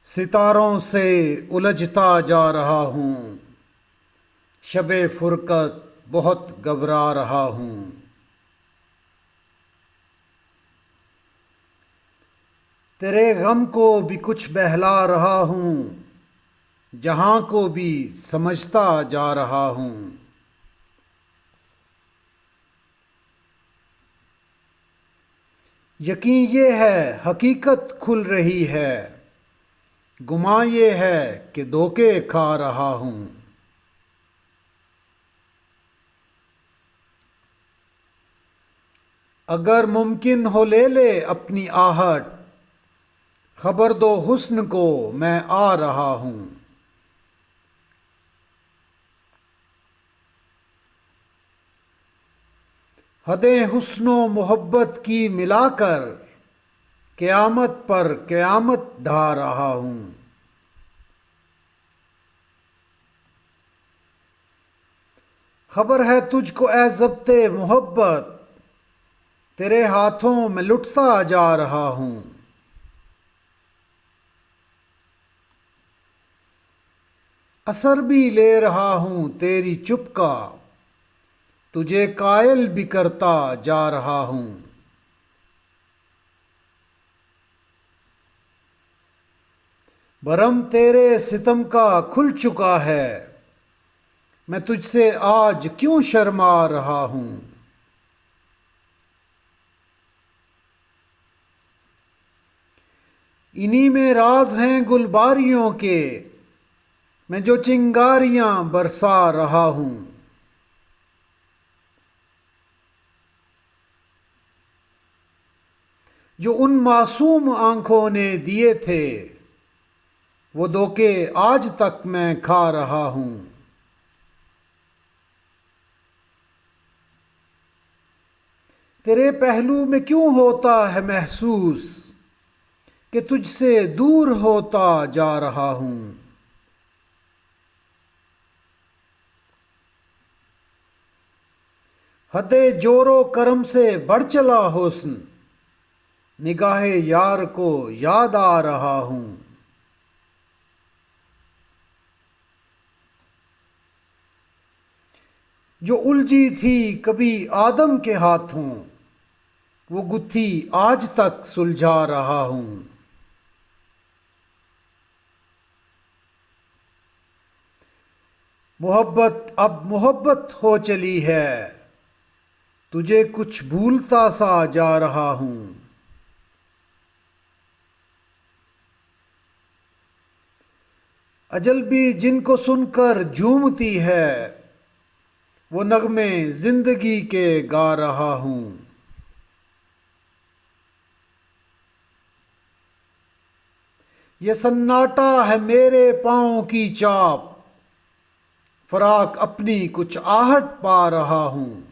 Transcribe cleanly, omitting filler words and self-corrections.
सितारों से उलझता जा रहा हूँ, शबे फुरकत बहुत घबरा रहा हूँ। तेरे गम को भी कुछ बहला रहा हूँ, जहाँ को भी समझता जा रहा हूँ। यकीन ये है हकीकत खुल रही है, गुमा ये है कि धोखे खा रहा हूँ। अगर मुमकिन हो ले ले अपनी आहट, खबर दो हुस्न को मैं आ रहा हूँ। हदें हुस्नो मोहब्बत की मिलाकर क़यामत पर क़यामत ढा रहा हूँ। खबर है तुझको ए ज़ब्ते मोहब्बत, तेरे हाथों में लुटता जा रहा हूँ। असर भी ले रहा हूँ तेरी चुप का, तुझे कायल भी करता जा रहा हूँ। भरम तेरे सितम का खुल चुका है, मैं तुझसे आज क्यों शर्मा रहा हूँ। इन्हीं में राज हैं गुलबारियों के, मैं जो चिंगारियां बरसा रहा हूँ। जो उन मासूम आंखों ने दिए थे, वो धोखे आज तक मैं खा रहा हूँ। तेरे पहलू में क्यों होता है महसूस कि तुझसे दूर होता जा रहा हूँ। हदे जोरो करम से बढ़ चला हुस्न, निगाहे यार को याद आ रहा हूँ। जो उलझी थी कभी आदम के हाथों, वो गुत्थी आज तक सुलझा रहा हूँ। मोहब्बत अब मोहब्बत हो चली है, तुझे कुछ भूलता सा जा रहा हूँ। अजल भी जिनको सुनकर झूमती है, वो नगमे जिंदगी के गा रहा हूँ। ये सन्नाटा है मेरे पाँव की चाप, फराक अपनी कुछ आहट पा रहा हूँ।